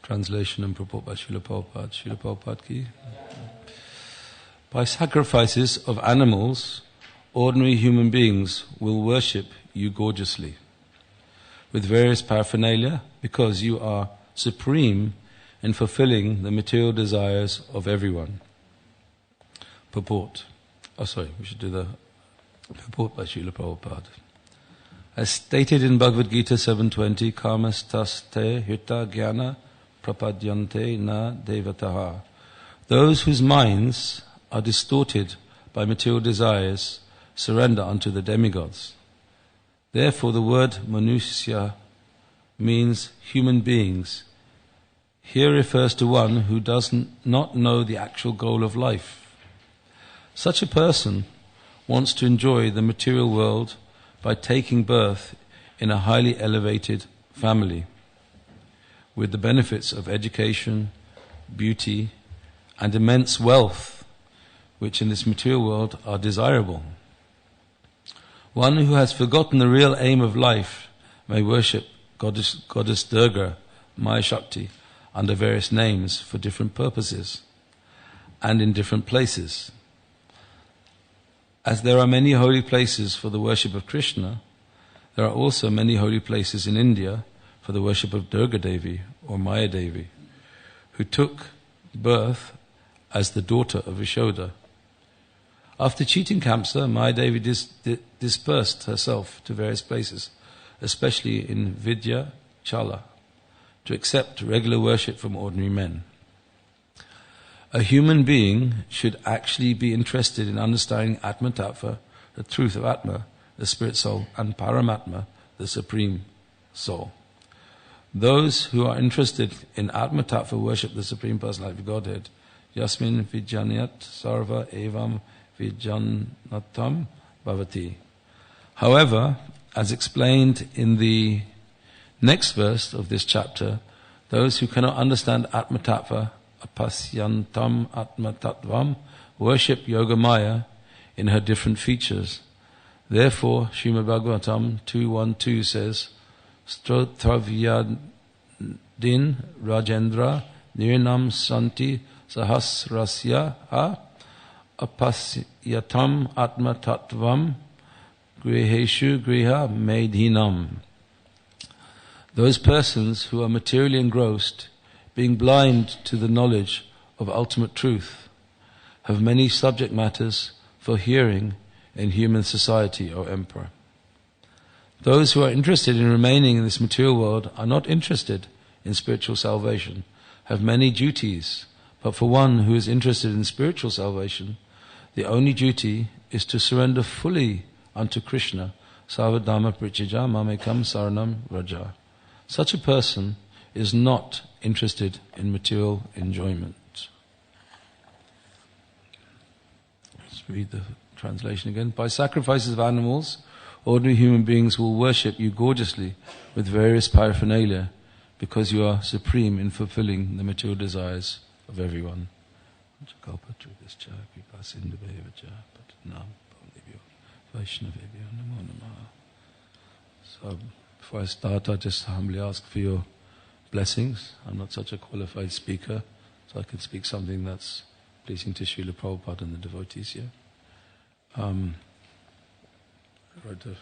Translation and purport by Srila Prabhupada. Srila Prabhupada ki. By sacrifices of animals, ordinary human beings will worship you gorgeously with various paraphernalia because you are supreme in fulfilling the material desires of everyone. Purport. We should do the purport by Srila Prabhupada. As stated in Bhagavad Gita 7.20, Kamastaste hita jnana prapadyante na devataha. Those whose minds are distorted by material desires surrender unto the demigods. Therefore the word manusya means human beings. Here refers to one who does not know the actual goal of life. Such a person wants to enjoy the material world by taking birth in a highly elevated family with the benefits of education, beauty, and immense wealth, which in this material world are desirable. One who has forgotten the real aim of life may worship Goddess Durga, Maya Shakti, under various names for different purposes and in different places. As there are many holy places for the worship of Krishna, there are also many holy places in India for the worship of Durga Devi or Maya Devi, who took birth as the daughter of Yashoda. After cheating Kamsa, Maya Devi dispersed herself to various places, especially in Vidya Chala, to accept regular worship from ordinary men. A human being should actually be interested in understanding Atma Tattva, the truth of Atma, the spirit soul, and Paramatma, the supreme soul. Those who are interested in Atma Tattva worship the Supreme Personality of Godhead. Yasmin Vijanyat Sarva Evam Vijanatam Bhavati. However, as explained in the next verse of this chapter, those who cannot understand Atma Tattva, apasyantam Atma Tattvam, worship Yogamaya in her different features. Therefore, Srimad Bhagavatam 2.1.2 says, Strotravyadin Rajendra Nirnam Santi Sahasrasya Ha Apasyatam Atma Tattvam Griheshu Griha Medhinam. Those persons who are materially engrossed, being blind to the knowledge of ultimate truth, have many subject matters for hearing in human society, O Emperor. Those who are interested in remaining in this material world are not interested in spiritual salvation, have many duties, but for one who is interested in spiritual salvation, the only duty is to surrender fully unto Krishna, Sarvadhamma Prichija Mamekam Saranam Raja. Such a person is not interested in material enjoyment. Let's read the translation again. By sacrifices of animals, ordinary human beings will worship you gorgeously with various paraphernalia because you are supreme in fulfilling the material desires of everyone. So before I start, I just humbly ask for your blessings. I'm not such a qualified speaker, so I can speak something that's pleasing to Srila Prabhupada and the devotees here. I wrote a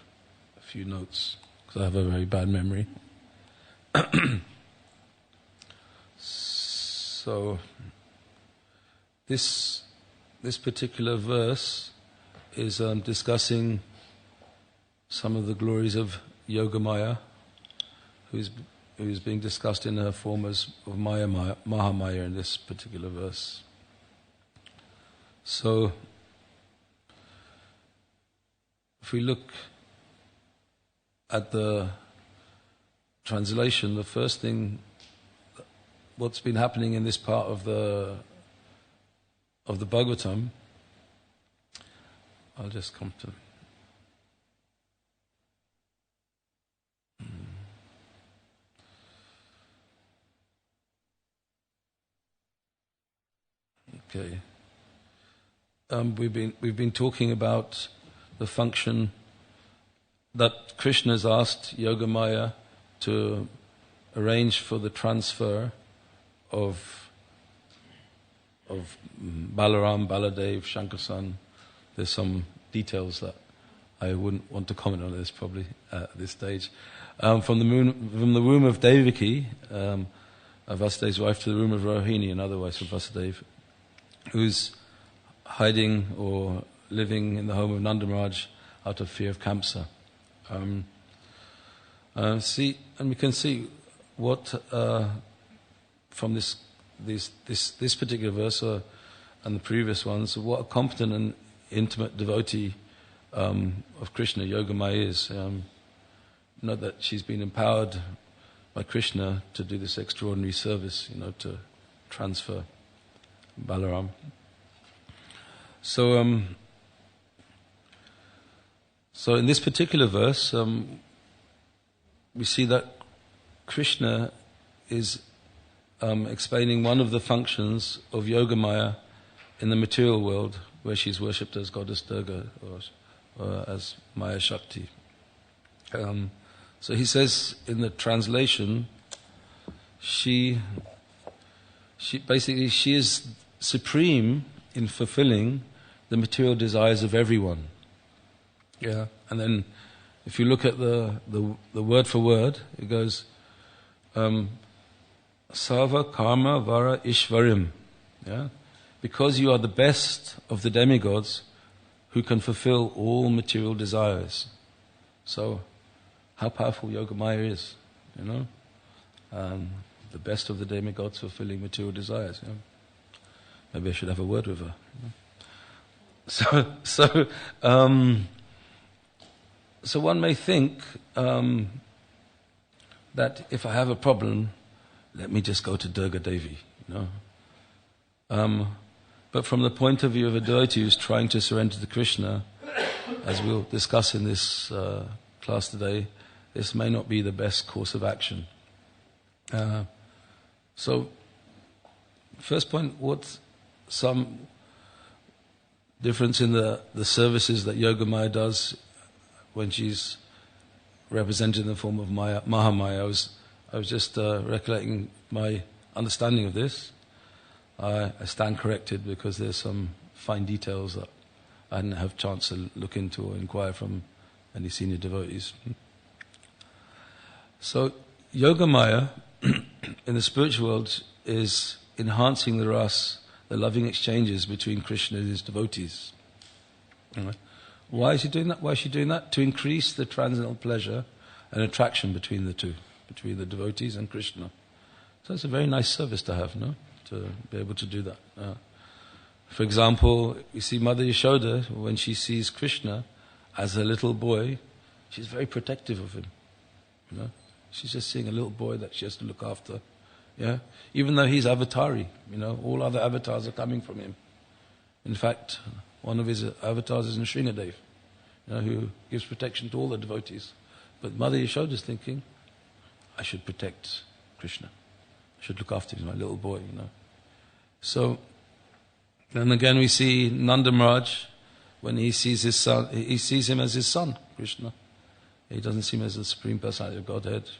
few notes because I have a very bad memory. So this particular verse is discussing some of the glories of Yogamaya, who is being discussed in her form as of Mahamaya in this particular verse. So, if we look at the translation, the first thing, what's been happening in this part of the Bhagavatam, I'll just come to. Okay. We've been talking about the function that Krishna has asked Yogamaya to arrange for the transfer Balaram, Baladev, Shankarsan. There's some details that I wouldn't want to comment on this probably at this stage. From the womb of Devaki, Vasudev's wife, to the womb of Rohini, another wife of Vasudeva, who's hiding or living in the home of Nanda Maharaj out of fear of Kamsa. And we can see what from this particular verse and the previous ones, what a competent and intimate devotee of Krishna Yogamaya is. Not that she's been empowered by Krishna to do this extraordinary service, to transfer Balaram. So in this particular verse, we see that Krishna is explaining one of the functions of Yogamaya in the material world, where she's worshipped as Goddess Durga or as Maya Shakti. So he says in the translation, she is supreme in fulfilling the material desires of everyone. Yeah, and then if you look at the word for word, it goes Sarva Karma Vara Ishvarim. Yeah, because you are the best of the demigods who can fulfill all material desires. So, how powerful Yogamaya is, the best of the demigods fulfilling material desires. Maybe I should have a word with her. So one may think that if I have a problem, let me just go to Durga Devi, But from the point of view of a devotee who's trying to surrender to Krishna, as we'll discuss in this class today, this may not be the best course of action. So, first point, what's some difference in the services that Yogamaya does when she's represented in the form of Mahamaya? I was just recollecting my understanding of this. I stand corrected because there's some fine details that I didn't have a chance to look into or inquire from any senior devotees. So, Yogamaya in the spiritual world is enhancing the ras, the loving exchanges between Krishna and his devotees. Right. Why is he doing that? Why is she doing that? To increase the transcendental pleasure and attraction between the two, between the devotees and Krishna. So it's a very nice service to have, no? To be able to do that. For example, you see Mother Yashoda, when she sees Krishna as a little boy, she's very protective of him. She's just seeing a little boy that she has to look after. Yeah, even though he's avatari, all other avatars are coming from him. In fact, one of his avatars is Nrsingadev, who gives protection to all the devotees. But Mother Yashoda is thinking, I should protect Krishna. I should look after him, my little boy, So, then again we see Nanda Maharaj, when he sees his son, he sees him as his son, Krishna. He doesn't see him as the Supreme Personality of Godhead.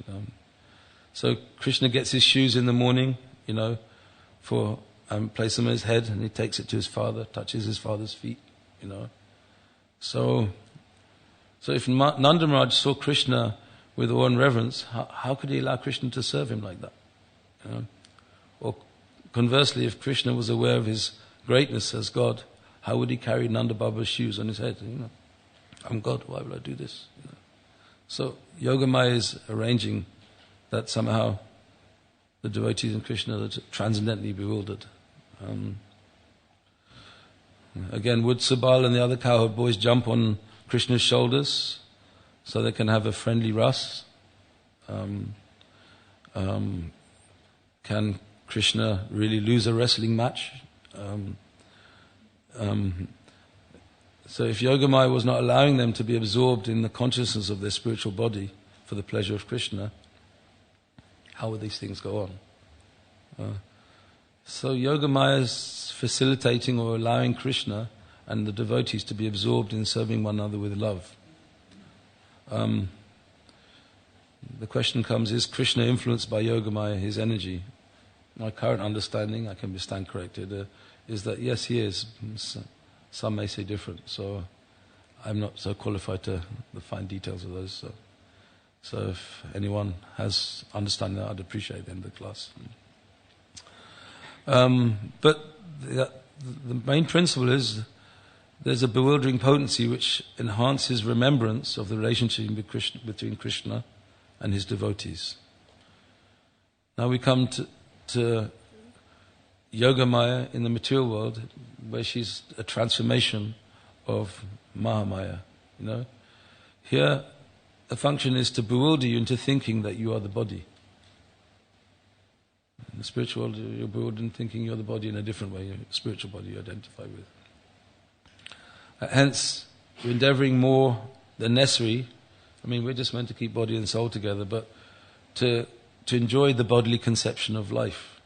So Krishna gets his shoes in the morning, place them on his head, and he takes it to his father, touches his father's feet, So if Nanda Maharaj saw Krishna with awe and reverence, how could he allow Krishna to serve him like that? Or conversely, if Krishna was aware of his greatness as God, how would he carry Nanda Baba's shoes on his head? I'm God, why would I do this? So Yogamaya is arranging that somehow the devotees in Krishna are transcendently bewildered. Again, would Subal and the other cowherd boys jump on Krishna's shoulders so they can have a friendly ras? Can Krishna really lose a wrestling match? So if Yogamaya was not allowing them to be absorbed in the consciousness of their spiritual body for the pleasure of Krishna, how would these things go on? So Yogamaya is facilitating or allowing Krishna and the devotees to be absorbed in serving one another with love. The question comes, is Krishna influenced by Yogamaya, his energy? my current understanding, I can stand corrected, is that yes, he is. Some may say different, so I'm not so qualified to the fine details of those. So if anyone has understanding, I'd appreciate the end of the class. But the main principle is there's a bewildering potency which enhances remembrance of the relationship between Krishna and his devotees. Now we come to Yogamaya in the material world, where she's a transformation of Mahamaya. Here the function is to bewilder you into thinking that you are the body. In the spiritual world, you're bewildered in thinking you're the body in a different way, your spiritual body you identify with. Hence, we're endeavoring more than necessary. I mean, we're just meant to keep body and soul together, but to enjoy the bodily conception of life.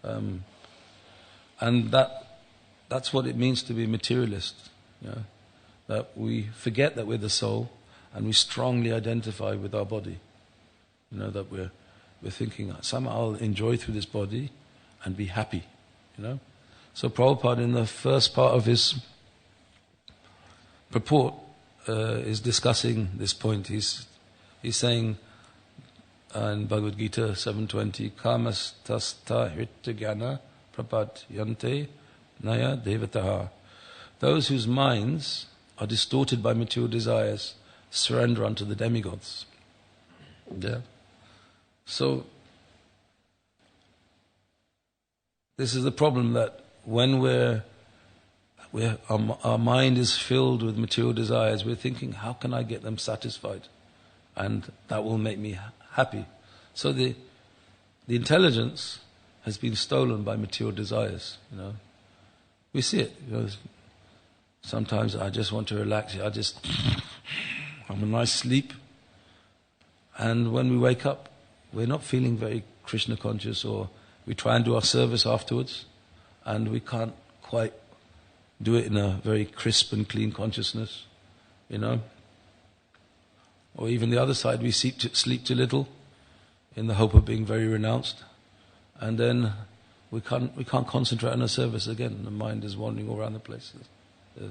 And that's what it means to be materialist. That we forget that we're the soul and we strongly identify with our body. That we're thinking, somehow I'll enjoy through this body and be happy. So Prabhupada, in the first part of his purport, is discussing this point. He's saying in Bhagavad Gita 7.20, Kamastasta hrityajnana prapadyante naya devataha. Those whose minds are distorted by material desires surrender unto the demigods. Yeah. So this is the problem, that when our mind is filled with material desires, we're thinking, how can I get them satisfied? And that will make me happy. So the intelligence has been stolen by material desires. We see it. Sometimes I just want to relax. I just have a nice sleep. And when we wake up, we're not feeling very Krishna conscious, or we try and do our service afterwards, and we can't quite do it in a very crisp and clean consciousness, Or even the other side, we sleep too little in the hope of being very renounced, and then we can't concentrate on our service again. The mind is wandering all around the place. The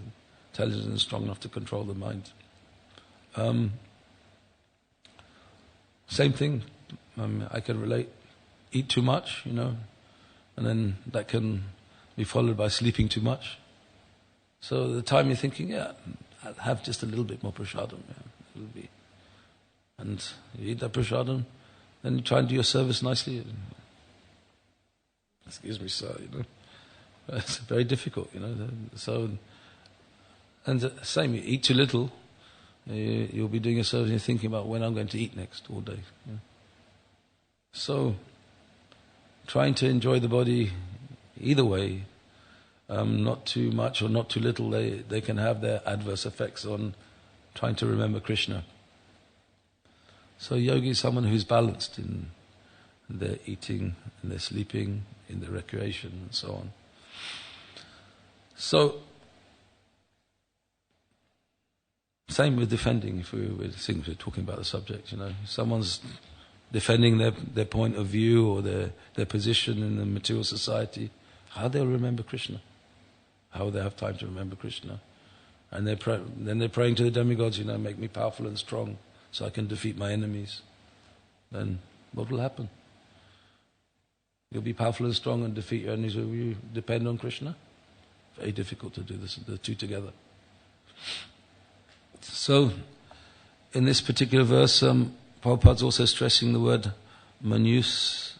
intelligence is strong enough to control the mind. Same thing. I can relate. Eat too much, and then that can be followed by sleeping too much. So the time you're thinking, I'll have just a little bit more prasadam, it'll be. And you eat that prasadam, then you try and do your service nicely. Excuse me, sir, It's very difficult, So, and the same, you eat too little, you'll be doing your service and you're thinking about when I'm going to eat next all day. So, trying to enjoy the body either way, not too much or not too little, they can have their adverse effects on trying to remember Krishna. So yogi is someone who's balanced in their eating, in their sleeping, in their recreation, and so on. So, same with defending, if we're talking about the subject, someone's defending their point of view or their position in the material society, how they'll remember Krishna, how they have time to remember Krishna. And then they're praying to the demigods, make me powerful and strong so I can defeat my enemies. Then what will happen? You'll be powerful and strong and defeat your enemies. Will you depend on Krishna? Very difficult to do this, the two together. So, in this particular verse, Prabhupada's also stressing the word manusyaya.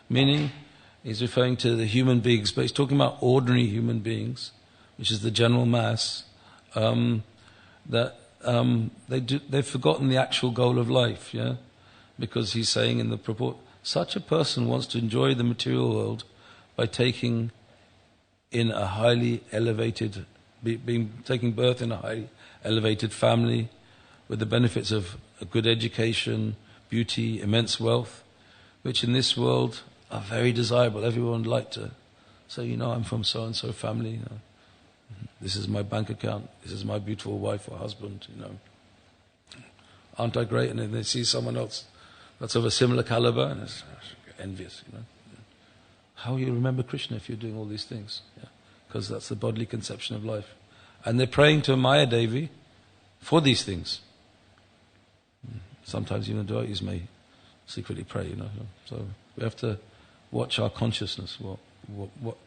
Meaning, he's referring to the human beings, but he's talking about ordinary human beings, which is the general mass, that they've forgotten the actual goal of life, because he's saying in the purport, such a person wants to enjoy the material world by taking in a highly elevated, taking birth in a highly elevated family with the benefits of a good education, beauty, immense wealth, which in this world are very desirable. Everyone would like to say, I'm from so-and-so family, this is my bank account, this is my beautiful wife or husband, Aren't I great? And then they see someone else that's of a similar caliber, and envious, How will you remember Krishna if you're doing all these things? Because that's the bodily conception of life. And they're praying to Maya Devi for these things. Sometimes even devotees may secretly pray, So we have to watch our consciousness. What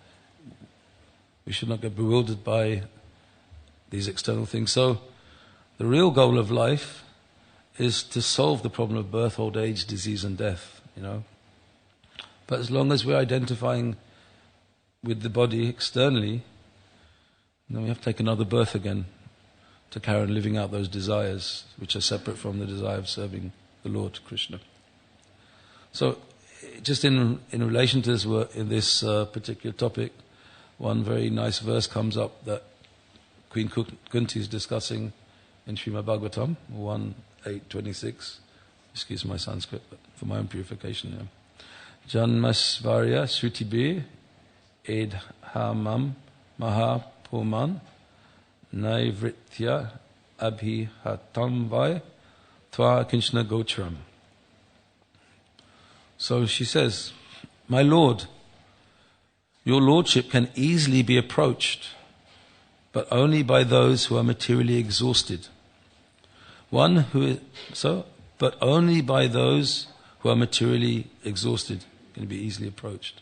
we should not get bewildered by these external things. So the real goal of life is to solve the problem of birth, old age, disease and death, But as long as we're identifying with the body externally, then we have to take another birth again to carry on living out those desires which are separate from the desire of serving the Lord Krishna. So, just in relation to this particular topic, one very nice verse comes up that Queen Kunti is discussing in Srimad Bhagavatam 1:8-26. Excuse my Sanskrit, but for my own purification. Janmasvarya Srutibe Edhamam Mahapuman Naivritya Abhihatam Vai Tva Kinchna Gocharam. So she says, my Lord, your Lordship can easily be approached, but only by those who are materially exhausted. But only by those who are materially exhausted can be easily approached.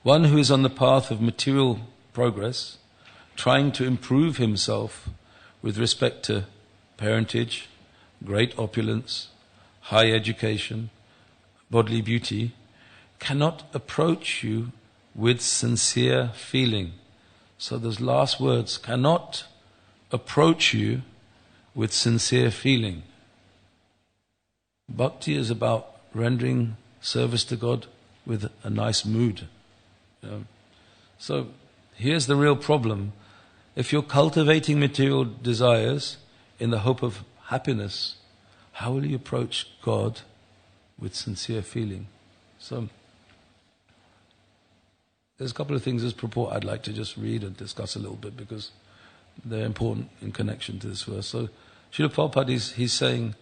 One who is on the path of material progress, trying to improve himself with respect to parentage, great opulence, high education, bodily beauty, cannot approach you with sincere feeling. So those last words, cannot approach you with sincere feeling. Bhakti is about rendering service to God with a nice mood. So here's the real problem. If you're cultivating material desires in the hope of happiness, how will you approach God with sincere feeling? So there's a couple of things as purport I'd like to just read and discuss a little bit because they're important in connection to this verse. So Srila Prabhupada, he's saying,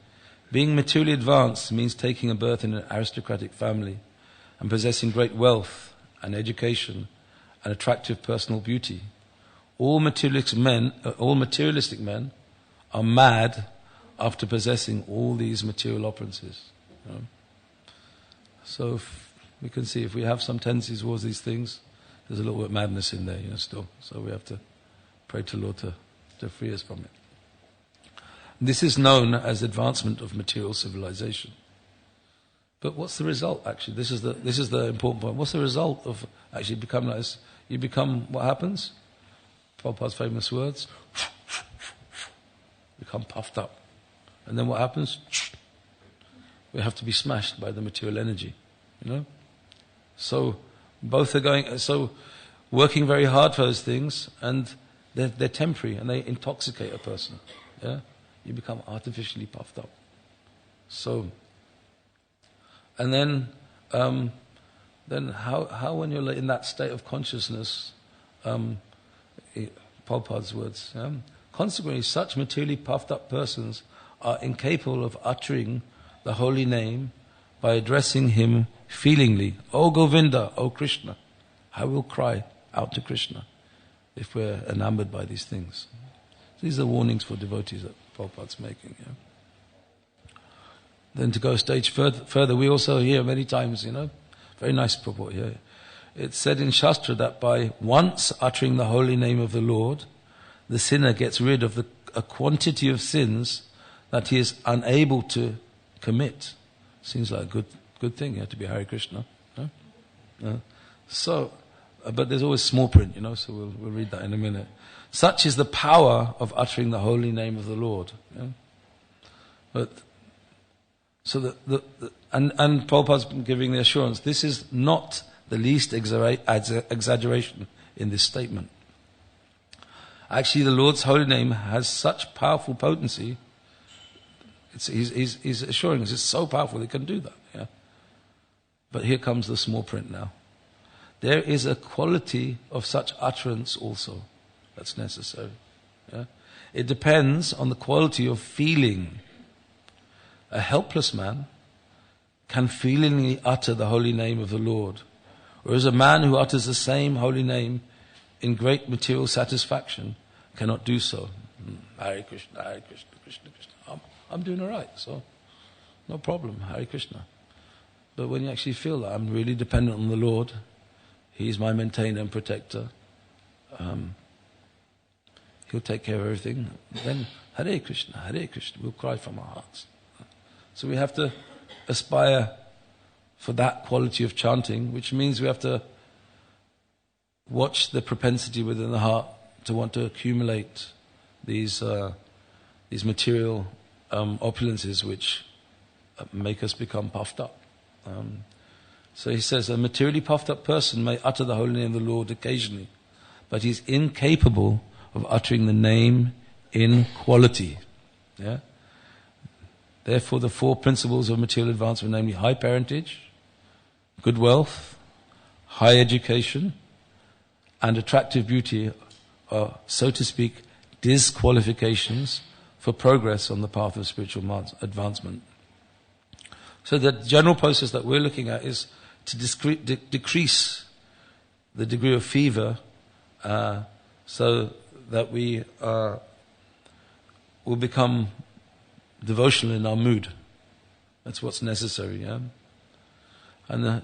being materially advanced means taking a birth in an aristocratic family and possessing great wealth and education and attractive personal beauty. All materialistic men are mad after possessing all these material opulences. So we can see if we have some tendencies towards these things, there's a little bit of madness in there, still. So we have to pray to Lord to free us from it. This is known as advancement of material civilization. But what's the result, actually? This is the important point. What's the result of actually becoming like this? You become, what happens? Prabhupada's famous words, become puffed up. And then what happens? We have to be smashed by the material energy, So both are working very hard for those things, and they're temporary, and they intoxicate a person. You become artificially puffed up. So, and then how when you're in that state of consciousness, Prabhupada's words, consequently, such materially puffed up persons are incapable of uttering the holy name by addressing him feelingly. O Govinda, O Krishna. I will cry out to Krishna if we're enamored by these things. These are warnings for devotees that Prabhupada's making. Then to go a stage further, we also hear many times, very nice purport here. It's said in Shastra that by once uttering the holy name of the Lord, the sinner gets rid of a quantity of sins that he is unable to commit. Seems like a good thing. You have to be Hare Krishna. So, but there's always small print, so we'll read that in a minute. Such is the power of uttering the holy name of the Lord. But so and Prabhupada's giving the assurance, this is not the least exaggeration in this statement. Actually, the Lord's holy name has such powerful potency. He's assuring us it's so powerful it can do that. But here comes the small print now. There is a quality of such utterance also that's necessary. It depends on the quality of feeling. A helpless man can feelingly utter the holy name of the Lord, whereas a man who utters the same holy name in great material satisfaction cannot do so. Hare Krishna, Hare Krishna, Krishna Krishna. I'm doing all right, so no problem, Hare Krishna. But when you actually feel that I'm really dependent on the Lord, He's my maintainer and protector, He'll take care of everything, then Hare Krishna, Hare Krishna, we'll cry from our hearts. So we have to aspire for that quality of chanting, which means we have to watch the propensity within the heart to want to accumulate these material opulences which make us become puffed up. So he says, a materially puffed up person may utter the holy name of the Lord occasionally, but he's incapable of uttering the name in quality. Yeah? Therefore, the four principles of material advancement, namely high parentage, good wealth, high education, and attractive beauty, are, so to speak, disqualifications for progress on the path of spiritual advancement. So the general process that we're looking at is to decrease the degree of fever so that we will become devotional in our mood. That's what's necessary, yeah? And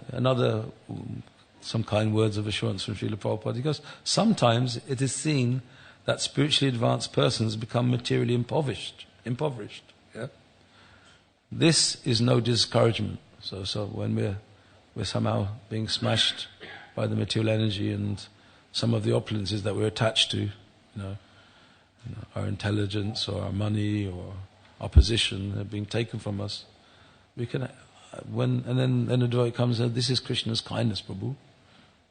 some kind words of assurance from Srila Prabhupada, because sometimes it is seen that spiritually advanced persons become materially impoverished, yeah? This is no discouragement. So when we're somehow being smashed by the material energy and some of the opulences that we're attached to, our intelligence or our money or our position are being taken from us, we can, then a devotee comes and says, "This is Krishna's kindness, Prabhu,"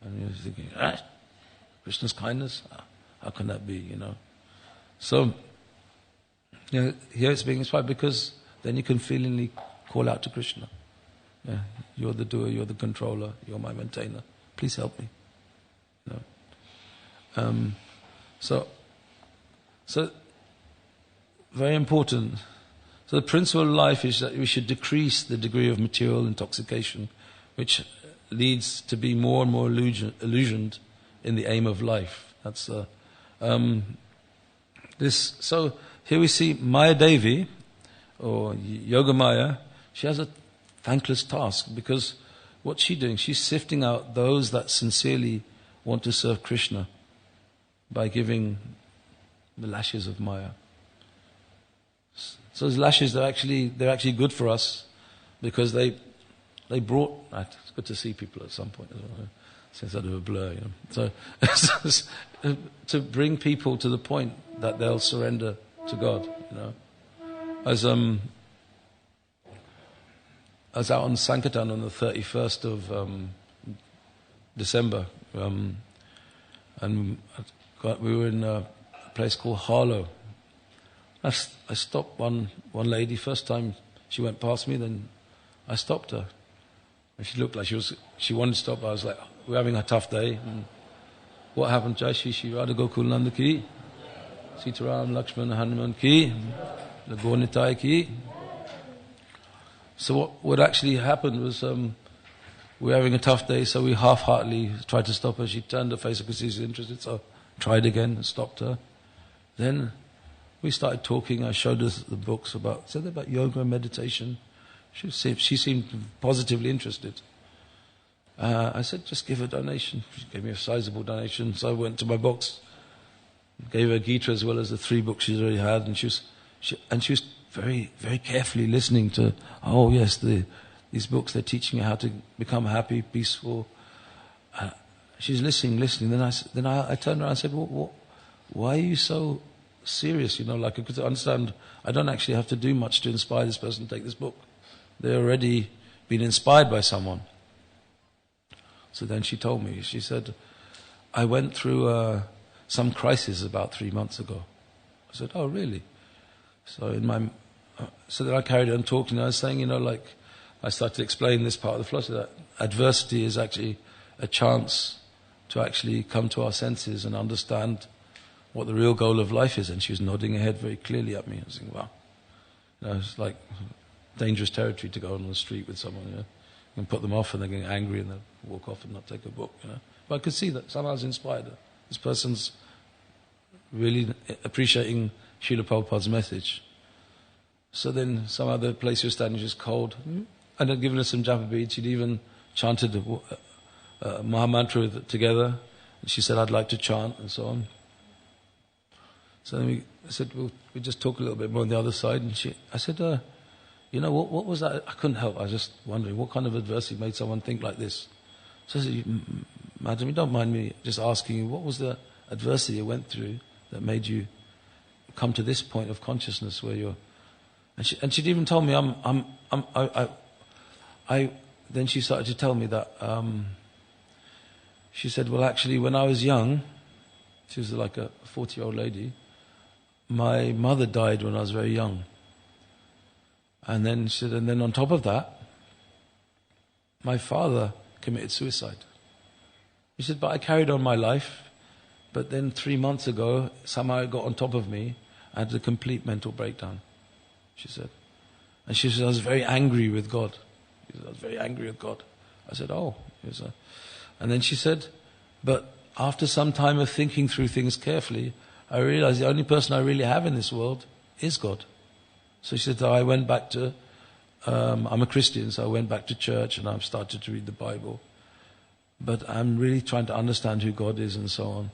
and you're thinking, Krishna's kindness? How can that be? So here it's being inspired, because then you can feelingly call out to Krishna. Yeah, you're the doer, you're the controller, you're my maintainer. Please help me. So very important. So the principle of life is that we should decrease the degree of material intoxication, which leads to be more and more illusioned in the aim of life. That's this. So here we see Maya Devi, or Yoga Maya. She has a thankless task, because what's she doing? She's sifting out those that sincerely want to serve Krishna by giving the lashes of Maya. So those lashes, they're actually good for us, because they brought. It's good to see people at some point, since I do a blur, So to bring people to the point that they'll surrender to God, As I was out on Sankirtan on the 31st of December, and we were in a place called Harlow. I stopped one lady. First time she went past me, then I stopped her. And she looked like she wanted to stop. I was like, we're having a tough day. And what happened? Jai Shri Shri Radha Gokul Nanda ki, Sitaram Lakshmana Hanuman ki, Lagor Nitai ki. So what actually happened was we were having a tough day, so we half-heartedly tried to stop her. She turned her face because she was interested, so tried again and stopped her. Then we started talking. I showed her the books about yoga and meditation. She seemed positively interested. I said, just give a donation. She gave me a sizable donation, so I went to my box, gave her Gita as well as the 3 books she's already had, and she was very, very carefully listening to, these books, they're teaching her how to become happy, peaceful. She's listening. Then I turned around and said, why are you so serious? Because I understand I don't actually have to do much to inspire this person to take this book. They're already been inspired by someone. So then she told me, she said, I went through some crisis about 3 months ago. I said, oh, really? So then I carried on talking. I was saying, I started to explain this part of the philosophy, that adversity is actually a chance to actually come to our senses and understand what the real goal of life is. And she was nodding her head very clearly at me. I was thinking, wow. It's like dangerous territory to go on the street with someone. You can put them off and they're getting angry and they'll walk off and not take a book. But I could see that somehow I was inspired. This person's really appreciating Srila Prabhupada's message. So then some other place we were standing was just cold. And I'd given her some japa beads. She'd even chanted a Mahamantra together. And she said, I'd like to chant, and so on. So then I said, well, we just talk a little bit more on the other side. And I said, what was that? I couldn't help. I was just wondering what kind of adversity made someone think like this. So I said, Madam, you don't mind me just asking you, what was the adversity you went through that made you come to this point of consciousness where you're... And she'd even told me, then she started to tell me that, she said, well, actually, when I was young, she was like a 40-year-old lady, my mother died when I was very young. And then she said, and then on top of that, my father committed suicide. She said, but I carried on my life, but then 3 months ago, somehow it got on top of me, I had a complete mental breakdown, she said. And she said, I was very angry with God. She said, I was very angry with God. I said, oh. And then she said, but after some time of thinking through things carefully, I realized the only person I really have in this world is God. So she said, I went back to, I'm a Christian, so I went back to church and I've started to read the Bible. But I'm really trying to understand who God is and so on.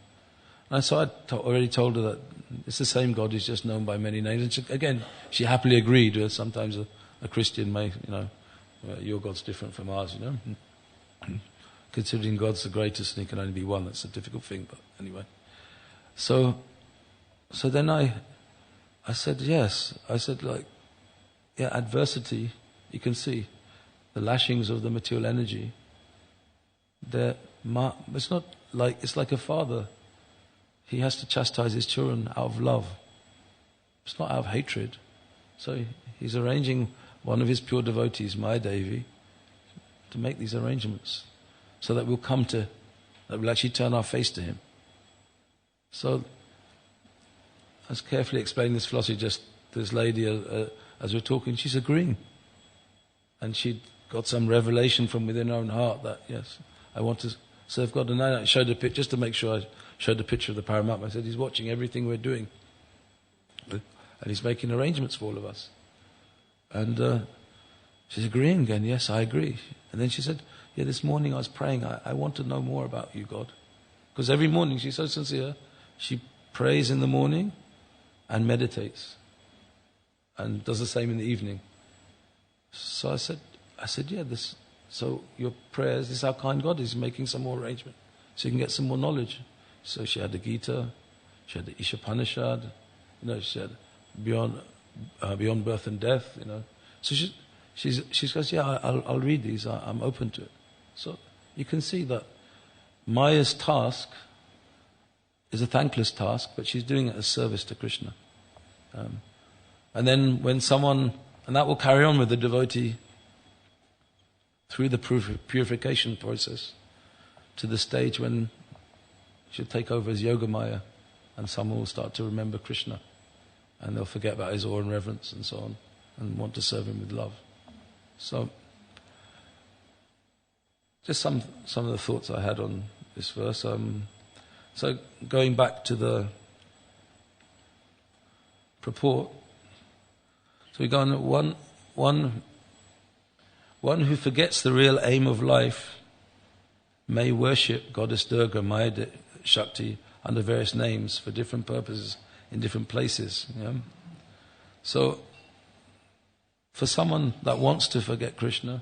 And so I already told her that it's the same God, he's just known by many names. And she happily agreed. Sometimes a Christian may, your God's different from ours, Considering God's the greatest and he can only be one, that's a difficult thing, but anyway. So then I said, yes. I said, adversity, you can see the lashings of the material energy. It's not like, it's like a father. He has to chastise his children out of love. It's not out of hatred. So he's arranging one of his pure devotees, Maya Devi, to make these arrangements so that we'll actually turn our face to him. So I was carefully explaining this philosophy just to this lady as we were talking. She's agreeing. And she'd got some revelation from within her own heart that, yes, I want to serve God. And I showed a picture, just to make sure I showed a picture of the Paramatma. I said, he's watching everything we're doing. And he's making arrangements for all of us. And she's agreeing again, yes, I agree. And then she said, yeah, this morning I was praying, I want to know more about you, God. Because every morning, she's so sincere, she prays in the morning and meditates. And does the same in the evening. So I said, yeah, so your prayers, this is how kind God is, making some more arrangement. So you can get some more knowledge. So she had the Gita, she had the Ishopanishad, she had beyond birth and death, So she goes, yeah, I'll read these, I'm open to it. So you can see that Maya's task is a thankless task, but she's doing it as service to Krishna. And then when and that will carry on with the devotee through the purification process to the stage when she'll take over as Yoga Maya and someone will start to remember Krishna and they'll forget about his awe and reverence and so on and want to serve him with love. So just some of the thoughts I had on this verse. So going back to the purport, so we go on, one who forgets the real aim of life may worship Goddess Durga, Maya Shakti, under various names for different purposes in different places. So for someone that wants to forget Krishna,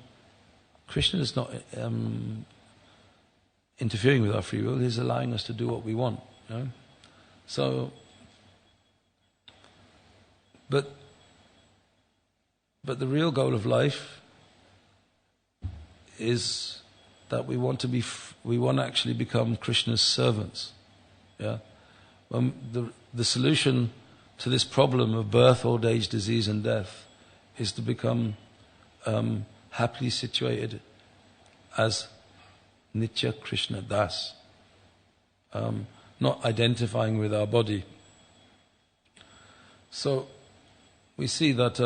Krishna is not interfering with our free will. He's allowing us to do what we want. So, but the real goal of life is that we want to actually become Krishna's servants. The solution to this problem of birth, old age, disease, and death is to become happily situated as Nitya Krishna Das, not identifying with our body. So we see that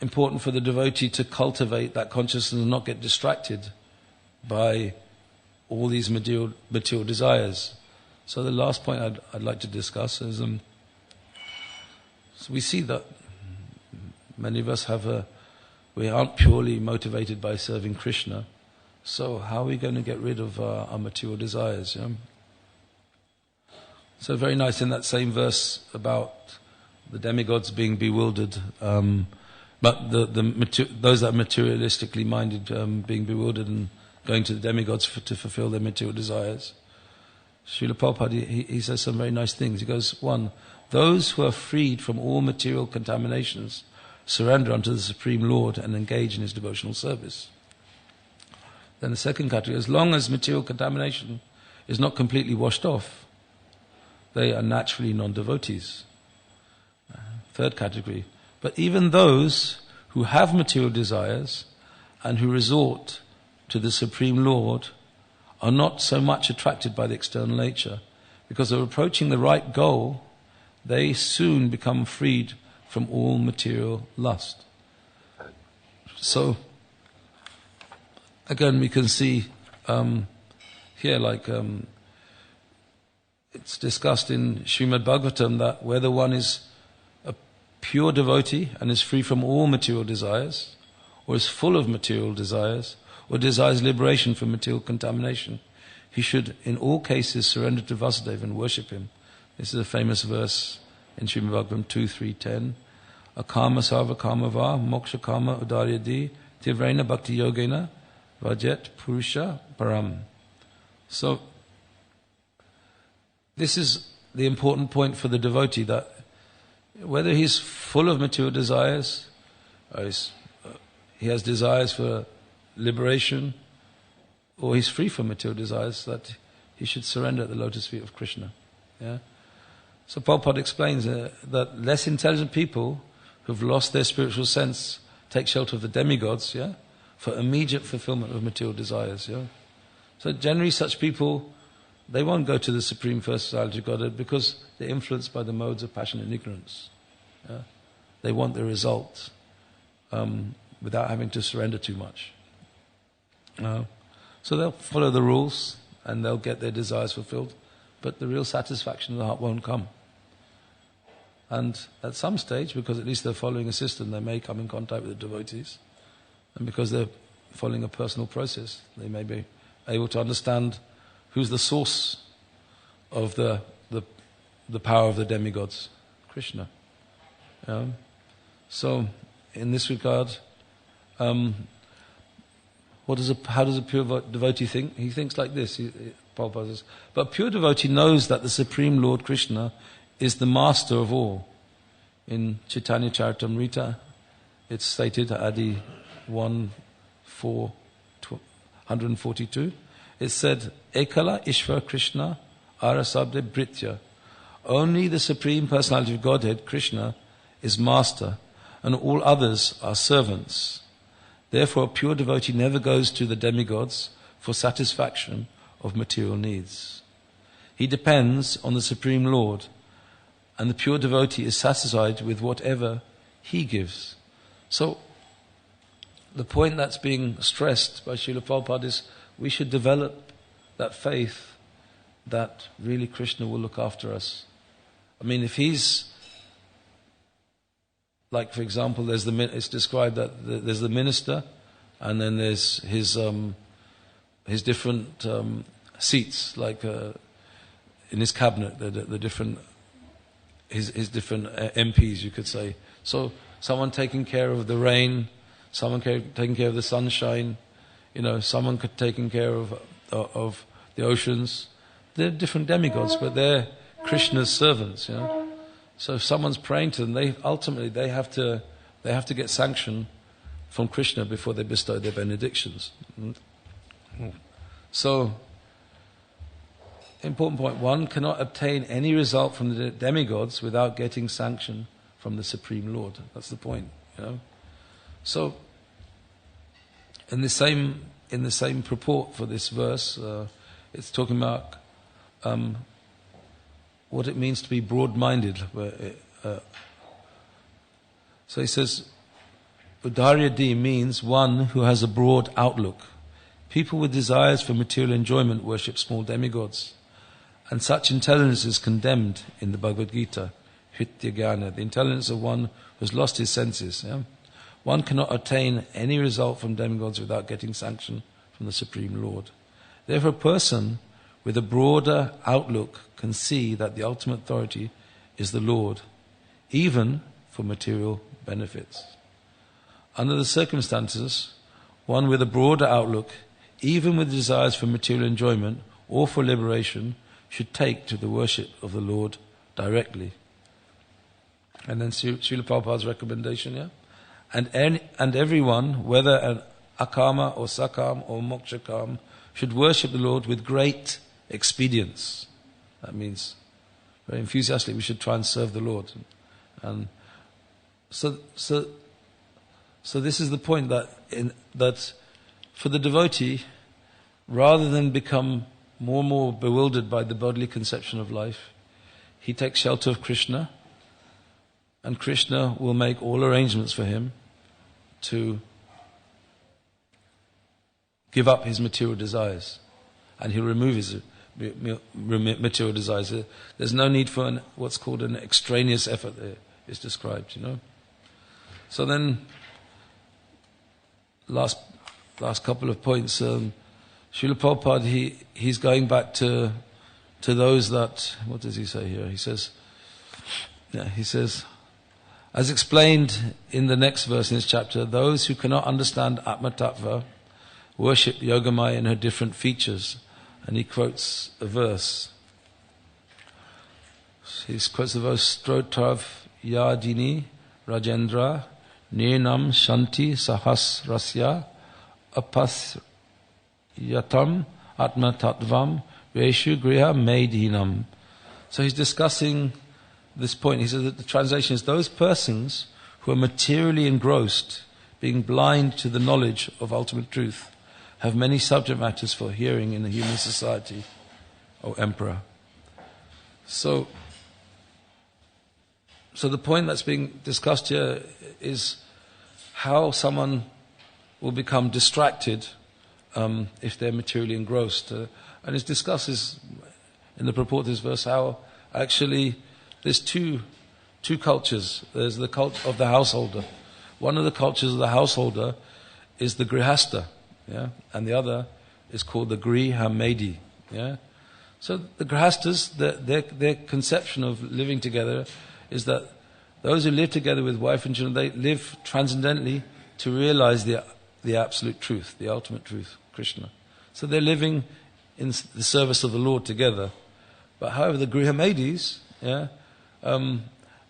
important for the devotee to cultivate that consciousness and not get distracted by all these material desires. So the last point I'd like to discuss is, so we see that many of us we aren't purely motivated by serving Krishna. So how are we going to get rid of our material desires? You know? So very nice in that same verse about the demigods being bewildered, but those that are materialistically minded being bewildered and going to the demigods to fulfill their material desires. Srila Prabhupada, he says some very nice things. He goes, 1, those who are freed from all material contaminations surrender unto the Supreme Lord and engage in His devotional service. Then the second category, as long as material contamination is not completely washed off, they are naturally non-devotees. Third category, but even those who have material desires and who resort to the Supreme Lord are not so much attracted by the external nature. Because of approaching the right goal, they soon become freed from all material lust. So, again, we can see here, like it's discussed in Srimad Bhagavatam, that whether one is a pure devotee and is free from all material desires, or is full of material desires, or desires liberation from material contamination, he should in all cases surrender to Vasudeva and worship him. This is a famous verse in Srimad Bhagavatam 2.3.10. Akama sarva kama va moksha kama udaryadi tivrena bhakti yogena vajet purusha param. So this is the important point for the devotee, that whether he's full of material desires, or he has desires for liberation, or he's free from material desires, that he should surrender at the lotus feet of Krishna. Yeah? So Prabhupada explains that less intelligent people who've lost their spiritual sense take shelter of the demigods, yeah, for immediate fulfillment of material desires. Yeah? So generally such people, they won't go to the Supreme Personality of Godhead because they're influenced by the modes of passion and ignorance. Yeah? They want the result without having to surrender too much. So they'll follow the rules and they'll get their desires fulfilled, but the real satisfaction of the heart won't come. And at some stage, because at least they're following a system, they may come in contact with the devotees, and because they're following a personal process, they may be able to understand who's the source of the power of the demigods, Krishna. So, in this regard, how does a pure devotee think? He thinks like this. Prabhupada says, but a pure devotee knows that the Supreme Lord Krishna is the master of all. In Chaitanya Charitamrita, it's stated, Adi 142, it said, Ekala Ishvara Krishna Arasabde Britya. Only the Supreme Personality of Godhead, Krishna, is master, and all others are servants. Therefore, a pure devotee never goes to the demigods for satisfaction of material needs. He depends on the Supreme Lord, and the pure devotee is satisfied with whatever he gives. So, the point that's being stressed by Srila Prabhupada is we should develop that faith that really Krishna will look after us. I mean, if he's, like for example, it's described that there's the minister, and then there's his different seats, like in his cabinet, the different his different MPs, you could say. So someone taking care of the rain, someone taking care of the sunshine, someone taking care of the oceans. They're different demigods, but they're Krishna's servants. So if someone's praying to them, they have to get sanction from Krishna before they bestow their benedictions. So, important point, one cannot obtain any result from the demigods without getting sanction from the Supreme Lord. That's the point, So, in the same purport for this verse, it's talking about what it means to be broad-minded. So he says, Udaryadi means one who has a broad outlook. People with desires for material enjoyment worship small demigods. And such intelligence is condemned in the Bhagavad Gita, Hrityagana, the intelligence of one who has lost his senses. Yeah? One cannot attain any result from demigods without getting sanction from the Supreme Lord. Therefore, a person with a broader outlook can see that the ultimate authority is the Lord, even for material benefits. Under the circumstances, one with a broader outlook, even with desires for material enjoyment or for liberation, should take to the worship of the Lord directly. And then Srila Prabhupada's recommendation, yeah? And everyone, whether an akama or sakam or mokshakam, should worship the Lord with great expedience. That means very enthusiastically we should try and serve the Lord. And so this is the point that for the devotee, rather than become more and more bewildered by the bodily conception of life, he takes shelter of Krishna, and Krishna will make all arrangements for him to give up his material desires, and he'll remove his material desires. There's no need for what's called an extraneous effort there, is described, you know. So then, last couple of points. Srila Prabhupada, he's going back to those that, what does he say here? He says, as explained in the next verse in this chapter, those who cannot understand Atma Tattva worship Yogamaya in her different features. And he quotes a verse. He quotes the verse, Strotrav Yadini Rajendra Nirnam Shanti Sahas Rasya Apasyatam Atma Tattvam Veshu Griha Medhinam. So he's discussing this point. He says that the translation is those persons who are materially engrossed, being blind to the knowledge of ultimate truth, have many subject matters for hearing in the human society, O Emperor. So the point that's being discussed here is how someone will become distracted if they're materially engrossed. And it discusses in the purport of this verse how actually there's two cultures. There's the cult of the householder. One of the cultures of the householder is the grihasta, yeah, and the other is called the grihamedi, yeah. So the grihastas, their conception of living together is that those who live together with wife and children, they live transcendently to realize the absolute truth, the ultimate truth, Krishna. So they're living in the service of the Lord together. But however, the grihamedis, yeah,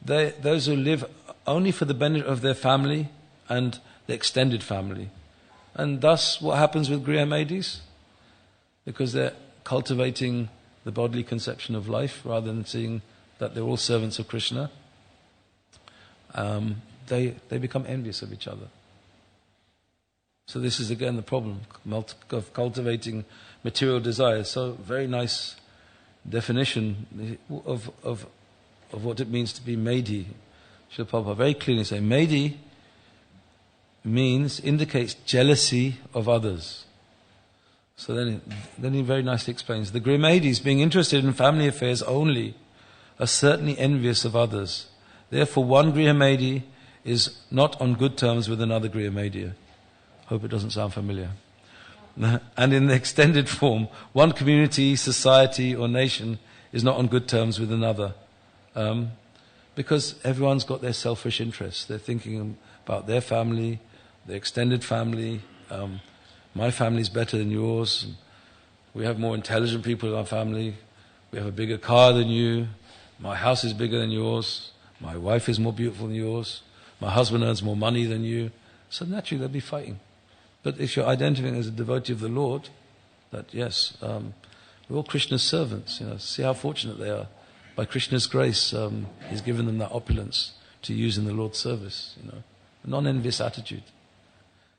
those who live only for the benefit of their family and the extended family. And thus, what happens with grihamedis? Because they're cultivating the bodily conception of life rather than seeing that they're all servants of Krishna, they become envious of each other. So this is again the problem of cultivating material desires. So very nice definition of what it means to be Medhi. Srila Prabhupada very clearly say, Medhi indicates jealousy of others. So then he very nicely explains, the Grihamedis, being interested in family affairs only, are certainly envious of others. Therefore, one Grihamedi is not on good terms with another Grihamedia. Hope it doesn't sound familiar. And in the extended form, one community, society, or nation is not on good terms with another. Because everyone's got their selfish interests. They're thinking about their family, their extended family. My family's better than yours. We have more intelligent people in our family. We have a bigger car than you. My house is bigger than yours. My wife is more beautiful than yours. My husband earns more money than you. So naturally they'll be fighting. But if you're identifying as a devotee of the Lord, that yes, we're all Krishna's servants. You know, see how fortunate they are. By Krishna's grace, He's given them that opulence to use in the Lord's service. You know, a non-envious attitude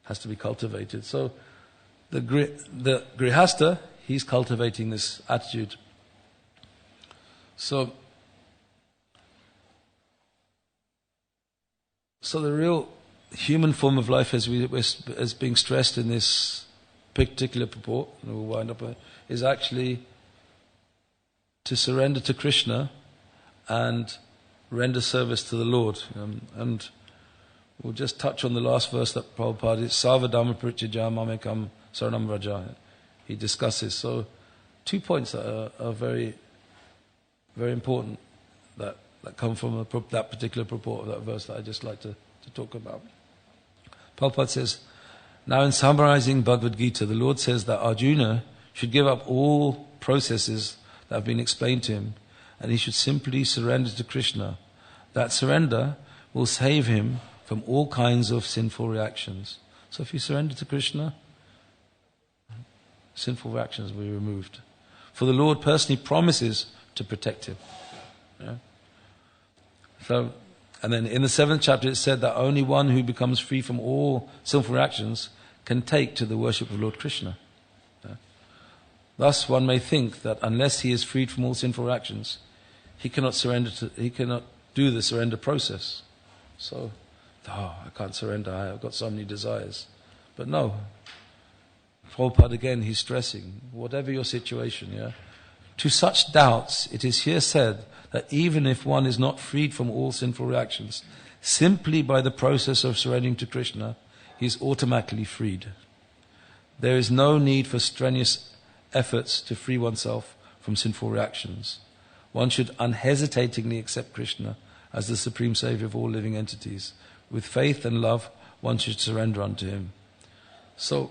has to be cultivated. So the grihasta, he's cultivating this attitude. So the human form of life as being stressed in this particular purport, and we'll wind up with, is actually to surrender to Krishna and render service to the Lord. And we'll just touch on the last verse that Prabhupada is Sarvadhamma Parityajya Mamekam Saranam Vraja. He discusses. So 2 points that are very, very important that come from that particular purport of that verse that I'd just like to talk about. Prabhupada says, now in summarizing Bhagavad Gita, the Lord says that Arjuna should give up all processes that have been explained to him, and he should simply surrender to Krishna. That surrender will save him from all kinds of sinful reactions. So if you surrender to Krishna, sinful reactions will be removed. For the Lord personally promises to protect him. Yeah? So, and then in the 7th chapter it said that only one who becomes free from all sinful reactions can take to the worship of Lord Krishna. Yeah? Thus one may think that unless he is freed from all sinful reactions, he cannot do the surrender process. So, I can't surrender, I've got so many desires. But no, Prabhupada again, he's stressing, whatever your situation, yeah, to such doubts, it is here said that even if one is not freed from all sinful reactions, simply by the process of surrendering to Krishna, he is automatically freed. There is no need for strenuous efforts to free oneself from sinful reactions. One should unhesitatingly accept Krishna as the supreme savior of all living entities. With faith and love, one should surrender unto him. So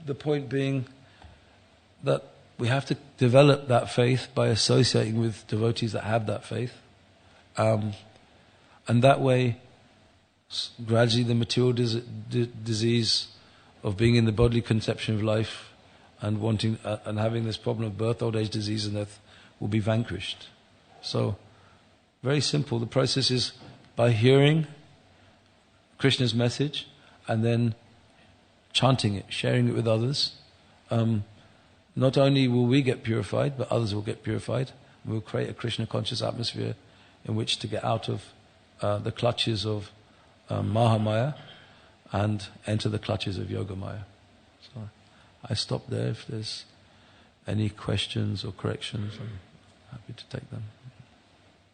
the point being that we have to develop that faith by associating with devotees that have that faith. And that way, gradually the material disease of being in the bodily conception of life and wanting and having this problem of birth, old age, disease and death will be vanquished. So, very simple. The process is by hearing Krishna's message and then chanting it, sharing it with others. Not only will we get purified, but others will get purified. We'll create a Krishna conscious atmosphere in which to get out of the clutches of Mahamaya and enter the clutches of Yogamaya. So I stop there. If there's any questions or corrections, I'm happy to take them.